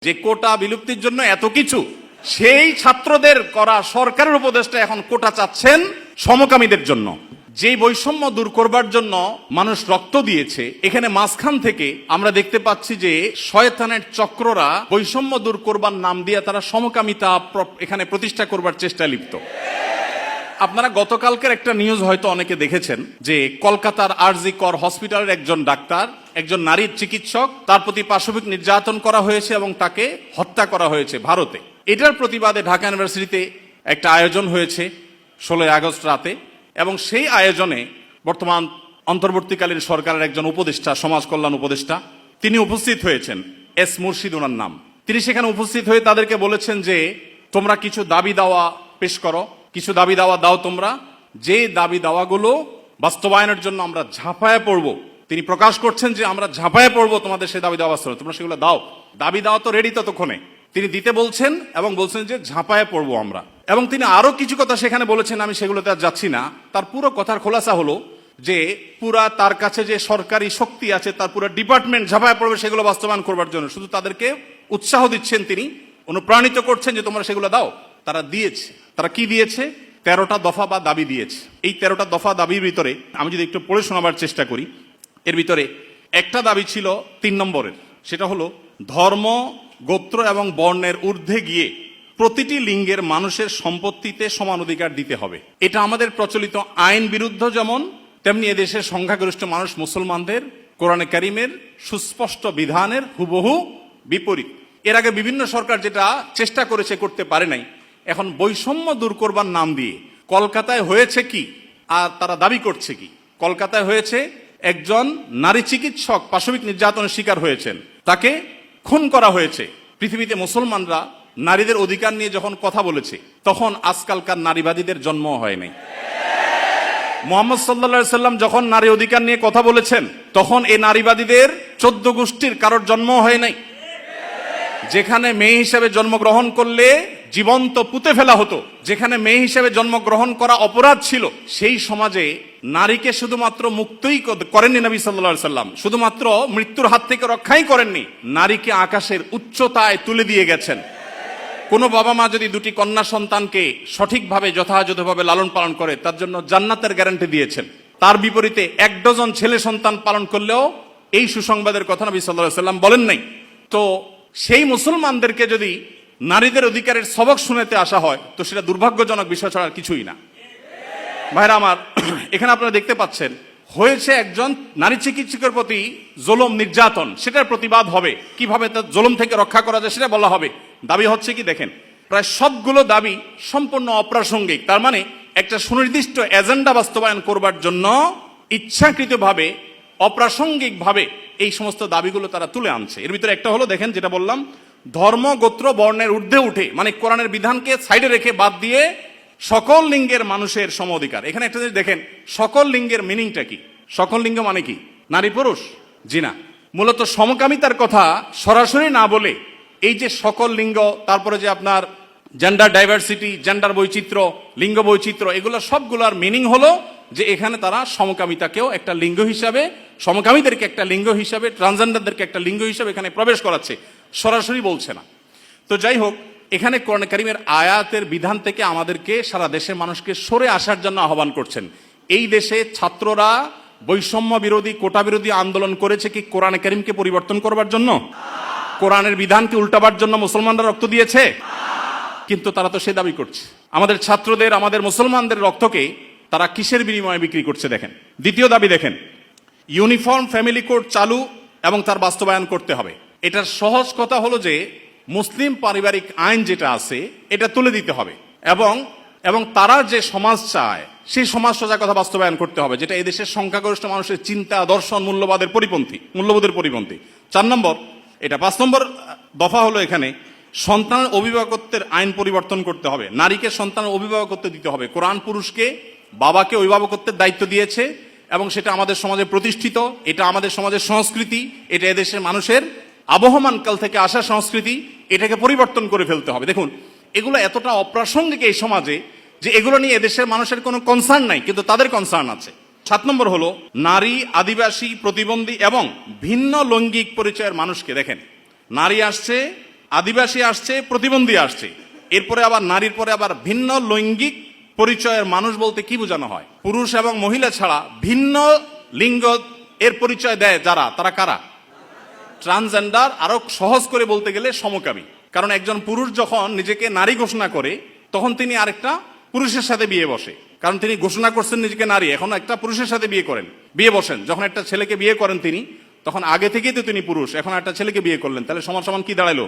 যে কোটা বিলুপ্তির জন্য এত কিছু, সেই ছাত্রদের করা সরকারের উপদেষ্টা এখন কোটা চাচ্ছেন সমকামীদের জন্য। যেই বৈষম্য দূর করবার জন্য মানুষ রক্ত দিয়েছে, এখানে মাঝখান থেকে আমরা দেখতে পাচ্ছি যে শয়তানের চক্ররা বৈষম্য দূর করবার নাম দিয়ে তারা সমকামিতা এখানে প্রতিষ্ঠা করবার চেষ্টায় লিপ্ত। আপনারা গতকালকের একটা নিউজ হয়তো অনেকে দেখেছেন যে কলকাতার আরজি কর হসপিটালের একজন ডাক্তার, একজন নারীর চিকিৎসক, তার প্রতি পাশবিক নির্যাতন করা হয়েছে এবং তাকে হত্যা করা হয়েছে ভারতে। এটার প্রতিবাদে ঢাকা ইউনিভার্সিটিতে একটা আয়োজন হয়েছে 16 আগস্ট রাতে, এবং সেই আয়োজনে বর্তমান অন্তর্বর্তীকালীন সরকারের একজন উপদেষ্টা, সমাজ কল্যাণ উপদেষ্টা, তিনি উপস্থিত হয়েছেন। এস মুর্শিদ ওনার নাম। তিনি সেখানে উপস্থিত হয়ে তাদেরকে বলেছেন যে তোমরা কিছু দাবি দাওয়া পেশ করো, কিছু দাবি দাওয়া দাও তোমরা, যে দাবি দাওয়াগুলো বাস্তবায়নের জন্য আমরা ঝাঁপায়ে পড়ব। তিনি প্রকাশ করছেন যে আমরা ঝাঁপায়ে পড়ব তোমাদের সেই দাবি দাওয়া বাস্তবায়ন, তোমরা সেগুলো দাও। দাবি দাওয়া তো রেডি ততক্ষণে, তিনি দিতে বলছেন এবং বলছেন যে ঝাঁপায়ে পড়বো আমরা। এবং তিনি আরো কিছু কথা সেখানে বলেছেন, আমি সেগুলোতে আর যাচ্ছি না। তার পুরো কথার খোলাসা হলো যে পুরা তার কাছে যে সরকারি শক্তি আছে, তার পুরো ডিপার্টমেন্ট ঝাঁপায়ে পড়বে সেগুলো বাস্তবায়ন করবার জন্য। শুধু তাদেরকে উৎসাহ দিচ্ছেন, তিনি অনুপ্রাণিত করছেন যে তোমরা সেগুলো দাও। তারা দিয়েছে। তারা কি দিয়েছে? 13টা দফা বা দাবি দিয়েছে। এই 13টা দফা দাবির ভিতরে আমি যদি একটু পড়ে শোনাবার চেষ্টা করি, এর ভিতরে একটা দাবি ছিল 3 নম্বরের, সেটা হলো ধর্ম, গোত্র এবং বর্ণের ঊর্ধ্বে গিয়ে প্রতিটি লিঙ্গের মানুষের সম্পত্তিতে সমান অধিকার দিতে হবে। এটা আমাদের প্রচলিত আইন বিরুদ্ধ যেমন, তেমনি এদেশের সংখ্যাগরিষ্ঠ মানুষ মুসলমানদের কোরআনে কারিমের সুস্পষ্ট বিধানের হুবহু বিপরীত। এর আগে বিভিন্ন সরকার যেটা চেষ্টা করেছে, করতে পারে নাই। এখন বৈষম্য দূর করবার নাম দিয়ে কলকাতায় হয়েছে কি, আর তারা দাবি করছে কি? কলকাতায় হয়েছে একজন নারী চিকিৎসক পাশবিক নির্যাতনের শিকার হয়েছেন, তাকে খুন করা হয়েছে। পৃথিবীতে মুসলমানরা নারীদের অধিকার নিয়ে যখন কথা বলেছে, তখন আজকালকার নারীবাদীদের জন্ম হয় নাই। মুহাম্মদ সাল্লাল্লাহু আলাইহি সাল্লাম যখন নারী অধিকার নিয়ে কথা বলেছেন, তখন এই নারীবাদীদের 14 গোষ্ঠীর কারোর জন্ম হয় নাই। যেখানে মেয়ে হিসেবে জন্মগ্রহণ করলে জীবন্ত পুঁতে ফেলা হতো, যেখানে মেয়ে হিসেবে জন্মগ্রহণ করা অপরাধ ছিল, সেই সমাজে নারীকে শুধুমাত্র মুক্তই করেননি নবী সাল্লাল্লাহু আলাইহি সাল্লাম, শুধুমাত্র মৃত্যুর হাত থেকে রক্ষাই করেননি, নারীকে আকাশের উচ্চতায় তুলে দিয়ে গেছেন। কোন বাবা মা যদি 2টি কন্যা সন্তানকে সঠিকভাবে যথাযথভাবে লালন পালন করে, তার জন্য জান্নাতের গ্যারান্টি দিয়েছেন। তার বিপরীতে 1 ডজন ছেলে সন্তান পালন করলেও এই সুসংবাদের কথা নবী সাল্লাল্লাহু আলাইহি সাল্লাম বলেন নাই। তো সেই মুসলমানদেরকে যদি নারীদের অধিকারের সবক শুনাতে আসা হয়, তো সেটা দুর্ভাগ্যজনক বিষয় ছাড়া কিছুই না। ভাইরা আমার, এখানে আপনারা দেখতে পাচ্ছেন হয়েছে একজন নারী চিকিৎসকের প্রতি জুলুম নির্যাতন, সেটার প্রতিবাদ হবে, কিভাবে তার জুলুম থেকে রক্ষা করা যায় সেটা বলা হবে। দাবি হচ্ছে কি দেখেন, প্রায় সবগুলো দাবি সম্পূর্ণ অপ্রাসঙ্গিক। তার মানে একটা সুনির্দিষ্ট এজেন্ডা বাস্তবায়ন করবার জন্য ইচ্ছাকৃতভাবে অপ্রাসঙ্গিকভাবে এই সমস্ত দাবিগুলো তারা তুলে আনছে। এর ভিতরে একটা হলো, দেখেন যেটা বললাম, ধর্ম, গোত্র, বর্ণের ঊর্ধ্বে উঠে, মানে কোরআনের বিধানকে সাইডে রেখে বাদ দিয়ে সকল লিঙ্গের মানুষের সম অধিকার। এখানে একটা জিনিস দেখেন, সকল লিঙ্গের মিনিংটা কি? সকল লিঙ্গ মানে কি? নারী পুরুষ? জি না। মূলত সমকামিতার কথা সরাসরি না বলে এই যে সকল লিঙ্গ, তারপরে যে আপনার জেন্ডার ডাইভার্সিটি, জেন্ডার বৈচিত্র্য, লিঙ্গ বৈচিত্র্য, এগুলো সবগুলোর মিনিং হলো যে এখানে তারা সমকামিতাকেও একটা লিঙ্গ হিসাবে, সমকামীদেরকে একটা লিঙ্গ হিসাবে, ট্রান্সজেন্ডারদেরকে একটা লিঙ্গ হিসাবে এখানে প্রবেশ করাচ্ছে, সরাসরি বলছে না। তো যাই হোক, এখানে কোরআন কারীমের আয়াতের বিধান থেকে আমাদেরকে, সারা দেশের মানুষকে সরে আসার জন্য আহ্বান করছেন। এই দেশে ছাত্ররা বৈষম্য বিরোধী, কোটা বিরোধী আন্দোলন করেছে কি কোরআন কারীমকে পরিবর্তন করবার জন্য? কোরআনের বিধানকে উল্টাবার জন্য মুসলমানরা রক্ত দিয়েছে? কিন্তু তারা তো সে দাবি করছে। আমাদের ছাত্রদের, আমাদের মুসলমানদের রক্তকে তারা কিসের বিনিময়ে বিক্রি করছে দেখেন। দ্বিতীয় দাবি দেখেন, ইউনিফর্ম ফ্যামিলি কোড চালু এবং তার বাস্তবায়ন করতে হবে। এটার সহজ কথা হলো যে মুসলিম পারিবারিক আইন যেটা আছে এটা তুলে দিতে হবে, এবং তারা যে সমাজ চায় সেই সমাজ সজাগ কথা বাস্তবায়ন করতে হবে, যেটা এদেশের সংখ্যাগরিষ্ঠ মানুষের চিন্তা, দর্শন, মূল্যবোধের পরিপন্থী। 4 নম্বর এটা। 5 নম্বর দফা হলো এখানে সন্তানের অভিভাবকত্বের আইন পরিবর্তন করতে হবে। নারীকে সন্তানের অভিভাবকত্ব দিতে হবে। কোরআন পুরুষকে, বাবাকে অভিভাবকত্বের দায়িত্ব দিয়েছে, এবং সেটা আমাদের সমাজে প্রতিষ্ঠিত, এটা আমাদের সমাজের সংস্কৃতি, এটা এদেশের মানুষের আবহমান কাল থেকে আসা সংস্কৃতি, এটাকে পরিবর্তন করে ফেলতে হবে। দেখুন, এগুলো এতটা অপ্রাসঙ্গিক এই সমাজে যে এগুলো নিয়ে এদেশের মানুষের কোনো কনসার্ন নাই, কিন্তু তাদের কনসার্ন আছে। 7 নম্বর হলো নারী, আদিবাসী, প্রতিবন্ধী এবং ভিন্ন লৈঙ্গিক পরিচয়ের মানুষকে, দেখেন নারী আসছে, আদিবাসী আসছে, প্রতিবন্ধী আসছে, এরপরে আবার নারীর পরে আবার ভিন্ন লৈঙ্গিক পরিচয়ের মানুষ বলতে কি বোঝানো হয়? পুরুষ এবং মহিলা ছাড়া ভিন্ন লিঙ্গ এর পরিচয় দেয় যারা, তারা কারা? ট্রান্সজেন্ডার। আরো সহজ করে বলতে গেলে সমকামী। কারণ একজন পুরুষ যখন নিজেকে নারী ঘোষণা করে তখন তিনি আরেকটা পুরুষের সাথে বিয়ে বসে, কারণ তিনি ঘোষণা করছেন নিজেকে নারী, এখন একটা পুরুষের সাথে বিয়ে বসেন। যখন একটা ছেলেকে বিয়ে করেন তিনি, তখন আগে থেকেই তো তিনি পুরুষ, এখন একটা ছেলেকে বিয়ে করলেন, তাহলে সমান সমান কি দাঁড়ালো?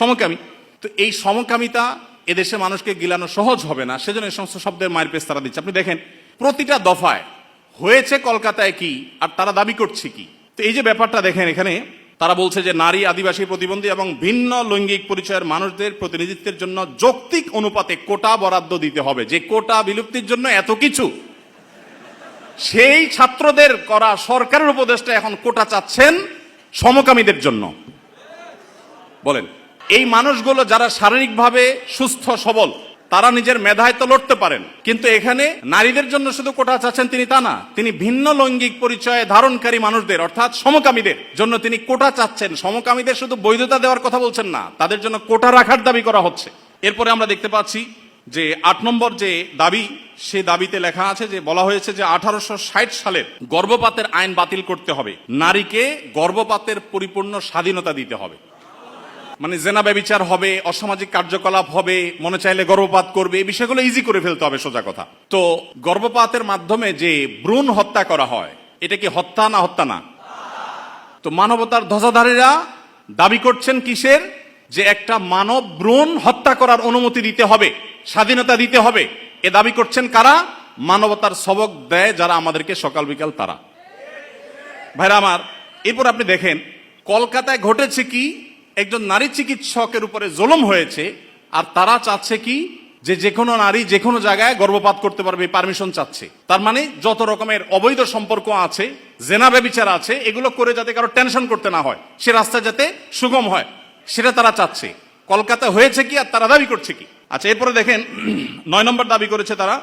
সমকামী। তো এই সমকামিতা এদেশে মানুষকে গিলানো সহজ হবে না, সেজন্য এই সমস্ত শব্দের মায়ের পেশ তারা দিচ্ছে। আপনি দেখেন প্রতিটা দফায় হয়েছে কলকাতায় কি আর তারা দাবি করছে কি। তো এই যে ব্যাপারটা দেখেন, এখানে তারা বলছে যে নারী, আদিবাসী, প্রতিবন্ধী এবং ভিন্ন লৈঙ্গিক পরিচয়ের মানুষদের প্রতিনিধিত্বের জন্য যৌক্তিক অনুপাতে কোটা বরাদ্দ দিতে হবে। যে কোটা বিলুপ্তির জন্য এত কিছু, সেই ছাত্রদের করা সরকারের উপদেষ্টা এখন কোটা চাচ্ছেন সমকামীদের জন্য। বলেন, এই মানুষগুলো যারা শারীরিকভাবে সুস্থ সবল, তারা নিজের মেধায় তো লড়তে পারেন, কিন্তু এখানে নারীদের জন্য শুধু কোটা চাচ্ছেন তিনি তা না, তিনি ভিন্ন লৈঙ্গিক পরিচয় ধারণকারী মানুষদের অর্থাৎ সমকামীদের জন্য তিনি কোটা চাচ্ছেন। সমকামীদের শুধু বৈধতা দেওয়ার কথা বলছেন না, তাদের জন্য কোটা রাখার দাবি করা হচ্ছে। এরপরে আমরা দেখতে পাচ্ছি যে ৮ নম্বর যে দাবি, সে দাবিতে লেখা আছে যে বলা হয়েছে যে 1860 সালের গর্ভপাতের আইন বাতিল করতে হবে, নারীকে গর্ভপাতের পরিপূর্ণ স্বাধীনতা দিতে হবে। মানে জেনা ব্যভিচার হবে, অসামাজিক কার্যকলাপ হবে, মনে চাইলে গর্ভপাত করবে, এই বিষয়গুলো ইজি করে ফেলতে হবে, সোজা কথা। তো গর্ভপাতের মাধ্যমে যে ভ্রূণ হত্যা করা হয়, এটা কি হত্যা না? হত্যা না। তো মানবতার ধ্বজাধারীরা দাবি করছেন কিসের? যে একটা মানব ভ্রূণ হত্যা করার অনুমতি দিতে হবে, স্বাধীনতা দিতে হবে। এ দাবি করছেন কারা? মানবতার সবক দেয় যারা আমাদেরকে সকাল বিকাল, তারা। ভাইরা আমার, এরপর আপনি দেখেন কলকাতায় ঘটেছে কি, একজন নারী চিকিৎসকের উপরে জুলুম হয়েছে, আর তারা চাচ্ছে কি যে কোনো নারী যে কোনো জায়গায় গর্ভপাত করতে পারবে, পারমিশন চাচ্ছে। তার মানে যত রকমের অবৈধ সম্পর্ক আছে, জেনা ব্যভিচার আছে, এগুলো করে যাতে কারো টেনশন করতে না হয়, সে রাস্তা যাতে সুগম হয়, সেটা তারা চাচ্ছে। কলকাতা হয়েছে কি আর তারা দাবি করছে কি? আচ্ছা, এরপরে দেখেন ৯ নম্বর দাবি করেছে তারা,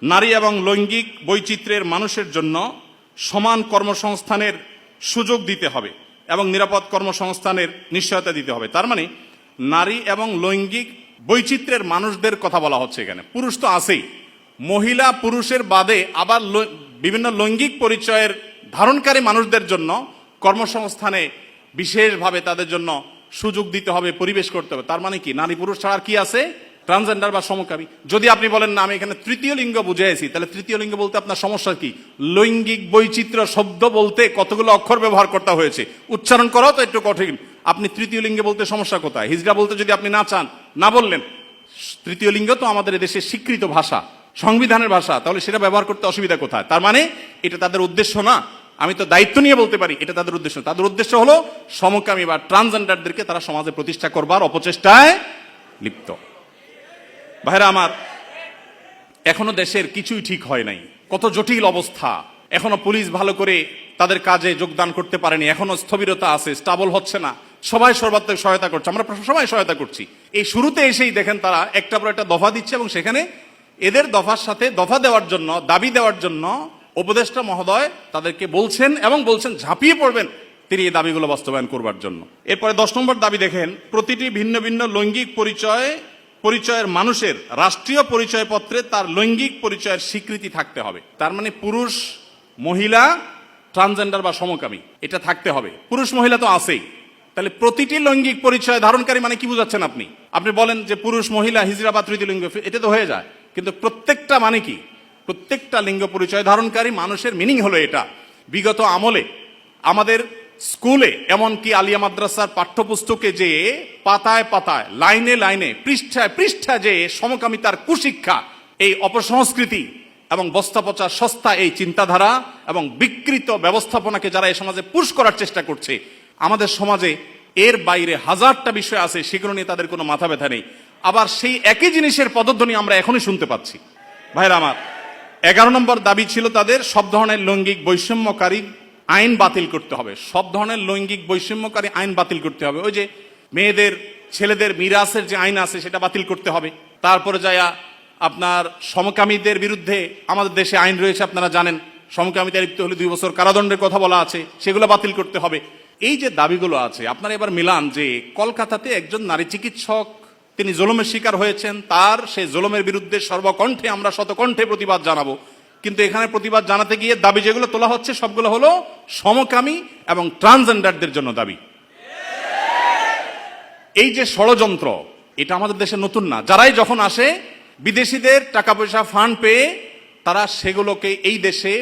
নারী এবং লৈঙ্গিক বৈচিত্র্যের মানুষের জন্য সমান কর্মসংস্থানের সুযোগ দিতে হবে এবং নিরাপদ কর্মসংস্থানের নিশ্চয়তা দিতে হবে। তার মানে নারী এবং লৈঙ্গিক বৈচিত্র্যের মানুষদের কথা বলা হচ্ছে এখানে। পুরুষ তো আছেই, মহিলা পুরুষের বাদে আবার বিভিন্ন লৈঙ্গিক পরিচয়ের ধারণকারী মানুষদের জন্য কর্মসংস্থানে বিশেষভাবে তাদের জন্য সুযোগ দিতে হবে, পরিবেশ করতে হবে। তার মানে কি নারী পুরুষ ছাড়া কি আছে? ট্রান্সজেন্ডার বা সমকামী। যদি আপনি বলেন না আমি এখানে তৃতীয় লিঙ্গ বুঝাইছি, তাহলে তৃতীয় লিঙ্গ বলতে আপনার সমস্যা কি? লৈঙ্গিক বৈচিত্র্য শব্দ বলতে কতগুলো অক্ষর ব্যবহার করতে হয়েছে, উচ্চারণ করাও তো একটু কঠিন। আপনি তৃতীয় লিঙ্গে বলতে সমস্যা কোথায়? হিজড়া বলতে যদি আপনি না চান, না বললেন। তৃতীয় লিঙ্গ তো আমাদের দেশের স্বীকৃত ভাষা, সংবিধানের ভাষা, তাহলে সেটা ব্যবহার করতে অসুবিধা কোথায়? তার মানে এটা তাদের উদ্দেশ্য না। আমি তো দায়িত্ব নিয়ে বলতে পারি এটা তাদের উদ্দেশ্য। তাদের উদ্দেশ্য হলো সমকামী বা ট্রান্সজেন্ডারদেরকে তারা সমাজে প্রতিষ্ঠা করবার অপচেষ্টায় লিপ্ত। ভাইরা আমার, এখনো দেশের কিছুই ঠিক হয় নাই, কত জটিল অবস্থা। এখনো পুলিশ ভালো করে তাদের কাজে যোগদান করতে পারেনি, এখনো স্থবিরতা আছে, স্টাবল হচ্ছে না। সবাই সর্বাত্মক সহায়তা করছে, আমরা সবাই সহায়তা করছি। এই শুরুতে এসেই দেখেন তারা একটা পর একটা দফা দিচ্ছে এবং সেখানে এদের দফার সাথে দফা দেওয়ার জন্য, দাবি দেওয়ার জন্য উপদেষ্টা মহোদয় তাদেরকে বলছেন এবং বলছেন ঝাঁপিয়ে পড়বেন তিনি এই দাবিগুলো বাস্তবায়ন করবার জন্য। এরপরে 10 নম্বর দাবি দেখেন, প্রতিটি ভিন্ন ভিন্ন লৈঙ্গিক পরিচয়ের মানুষের রাষ্ট্রীয় পরিচয়পত্রে তার লৈঙ্গিক পরিচয়ের স্বীকৃতি থাকতে হবে। তার মানে পুরুষ, মহিলা, ট্রান্সজেন্ডার বা সমকামী এটা থাকতে হবে। পুরুষ মহিলা তো আছেই, তাহলে প্রতিটি লৈঙ্গিক পরিচয় ধারণকারী মানে কি বুঝাচ্ছেন আপনি? আপনি বলেন যে পুরুষ, মহিলা, হিজড়া বা তৃতীয় লিঙ্গ, এটা তো হয়ে যায়, কিন্তু প্রত্যেকটা মানে কি? প্রত্যেকটা লিঙ্গ পরিচয় ধারণকারী মানুষের মিনিং হলো এটা। বিগত আমলে আমাদের স্কুলে, এমনকি আলিয়া মাদ্রাসার পাঠ্যপুস্তকে যে পাতায় পাতায়, লাইনে লাইনে, পৃষ্ঠায় পৃষ্ঠায় যে সমকামিতার কুশিক্ষা, এই অপসংস্কৃতি এবং বস্তাপচা সস্তা এই চিন্তাধারা এবং বিকৃত ব্যবস্থাপনাকে যারা এই সমাজে পুশ করার চেষ্টা করছে, আমাদের সমাজে এর বাইরে হাজারটা বিষয় আছে, সেগুলো নিয়ে তাদের কোনো মাথা ব্যথা নেই। আবার সেই একই জিনিসের পদধ্বনি আমরা এখনই শুনতে পাচ্ছি। ভাইরা আমার, 11 নম্বর দাবি ছিল তাদের, সব ধরনের লৈঙ্গিক বৈষম্যকারী আইন বাতিল করতে হবে। সব ধরনের লৈঙ্গিক বৈষম্যকারী আইন বাতিল করতে হবে। ওই যে মেয়েদের, ছেলেদের মিরাসের যে আইন আছে সেটা বাতিল করতে হবে। তারপরে যায়া আপনার সমকামীদের বিরুদ্ধে আমাদের দেশে আইন রয়েছে, আপনারা জানেন, সমকামিতা লিপ্ত হলে 2 বছর কারাদণ্ডের কথা বলা আছে, সেগুলো বাতিল করতে হবে। এই যে দাবিগুলো আছে, আপনারা এবার মিলান যে কলকাতাতে একজন নারী চিকিৎসক তিনি জুলুমের শিকার হয়েছেন, তার সেই জুলুমের বিরুদ্ধে সর্বকণ্ঠে আমরা শতকণ্ঠে প্রতিবাদ জানাবো, কিন্তু এখানে প্রতিবাদ জানাতে গিয়ে দাবি যেগুলো তোলা হচ্ছে সবগুলো হলো সমকামী এবং ট্রান্সজেন্ডারদের জন্য দাবি। এই যে ষড়যন্ত্র, এটা আমাদের দেশে নতুন না। যারাই যখন আসে বিদেশিদের টাকা পয়সা ফান্ড পেয়ে তারা সেগুলোকে এই দেশে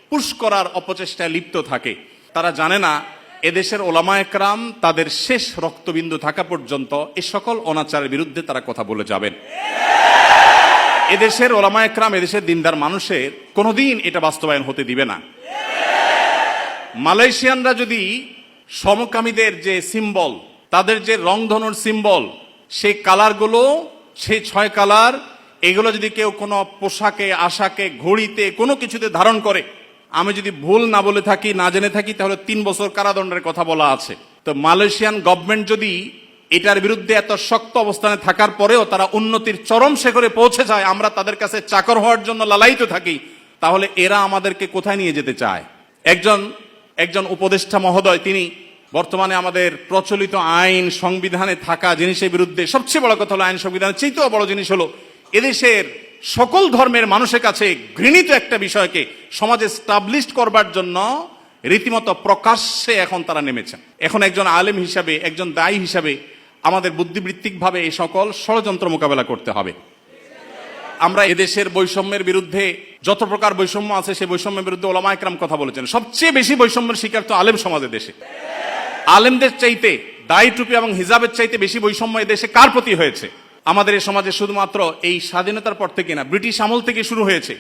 পুশ করার অপচেষ্টায় লিপ্ত থাকে। তারা জানে না এদেশের ওলামা একরাম তাদের শেষ রক্তবিন্দু থাকা পর্যন্ত এই সকল অনাচারের বিরুদ্ধে তারা কথা বলে যাবেন। এদেশের ওলামা একরাম, এদেশের দিনদার মানুষের কোনোদিন এটা বাস্তবায়ন হতে দিবে না। মালয়েশিয়ানরা যদি সমকামীদের যে সিম্বল, তাদের যে রংধনুর সিম্বল, সেই কালারগুলো, সেই 6 কালার, এগুলো যদি কেউ কোনো পোশাকে, আশাকে, ঘড়িতে, কোনো কিছুতে ধারণ করে, আমি যদি ভুল না বলে থাকি, না জেনে থাকি, তাহলে 3 বছর কারাদণ্ডের কথা বলা আছে। তো মালয়েশিয়ান গভর্নমেন্ট যদি এটার বিরুদ্ধে এত শক্ত অবস্থানে থাকার পরেও তারা উন্নতির চরম শিখরে পৌঁছে যায়, আমরা তাদের কাছে চাকর হওয়ার জন্য লালায়িত থাকি, তাহলে এরা আমাদেরকে কোথায় নিয়ে যেতে চায়? একজন উপদেষ্টা মহোদয়, তিনি বর্তমানে আমাদের প্রচলিত আইন সংবিধানে থাকা জিনিসের বিরুদ্ধে, সবচেয়ে বড় কথা হলো আইন সংবিধানের চেয়েও বড় জিনিস হলো এদেশের সকল ধর্মের মানুষের কাছে ঘৃণিত একটা বিষয়কে সমাজে স্টাবলিশ করবার জন্য রীতিমতো প্রকাশ্যে এখন তারা নেমেছেন। এখন একজন আলেম হিসাবে, একজন দায়ী হিসাবে আমাদের বুদ্ধিবৃত্তিকভাবে এই সকল ষড়যন্ত্র মোকাবেলা করতে হবে। আমরা এদেশের বৈষম্যের বিরুদ্ধে, যত প্রকার বৈষম্য আছে সেই বৈষম্যের বিরুদ্ধে ওলামা একরাম কথা বলেছেন। সবচেয়ে বেশি বৈষম্যের শিকার তো আলেম সমাজের দেশে। আলেমদের চাইতে, দাড়ি টুপি এবং হিজাবের চাইতে বেশি বৈষম্য এদেশে কার প্রতি হয়েছে? আমাদের এই সমাজে শুধুমাত্র এই স্বাধীনতার পর থেকে না, ব্রিটিশ আমল থেকে শুরু হয়েছে।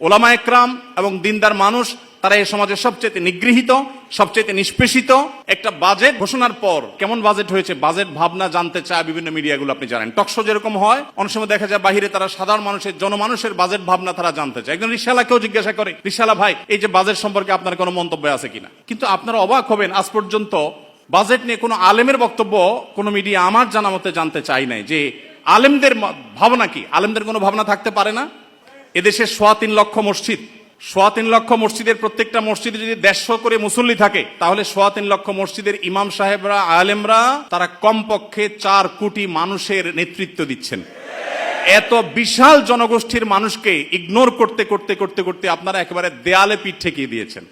ওলামা একরাম এবং দিনদার মানুষ তারা এই সমাজে সবচেয়ে নিগৃহীত, সবচেয়ে নিষ্পেষিত। একটা বাজেট ঘোষণার পর কেমন বাজেট হয়েছে, বাজেট ভাবনা জানতে চায় বিভিন্ন মিডিয়াগুলো, আপনি জানেন। টকশো যেরকম হয়, অনেক সময় দেখা যায় বাহিরে তারা সাধারণ মানুষের, জনমানুষের বাজেট ভাবনা তারা জানতে চায়। একজন রিকশাওয়ালাকেও জিজ্ঞাসা করে, রিকশাওয়ালা ভাই, এই যে বাজেট সম্পর্কে আপনার কোনো মন্তব্য আছে কিনা? কিন্তু আপনারা অবাক হবেন, আজ পর্যন্ত বাজেট নিয়ে কোনো আলেমের বক্তব্য কোনো মিডিয়া আমার জানা মতে জানতে চাই নাই যে আলেমদের ভাবনা কি। আলেমদের কোনো ভাবনা থাকতে পারে না? এদেশে 3.25 লক্ষ মসজিদ, 3.25 লক্ষ মসজিদের প্রত্যেকটা মসজিদে যদি 150 করে মুসল্লি থাকে, তাহলে 3.25 লক্ষ মসজিদের ইমাম সাহেবরা, আলেমরা, তারা কমপক্ষে 4 কোটি মানুষের নেতৃত্ব দিচ্ছেন। এত বিশাল জনগোষ্ঠীর মানুষকে ইগনোর করতে করতে করতে করতে আপনারা একেবারে দেয়ালে পিঠ ঠেকিয়ে দিয়েছেন।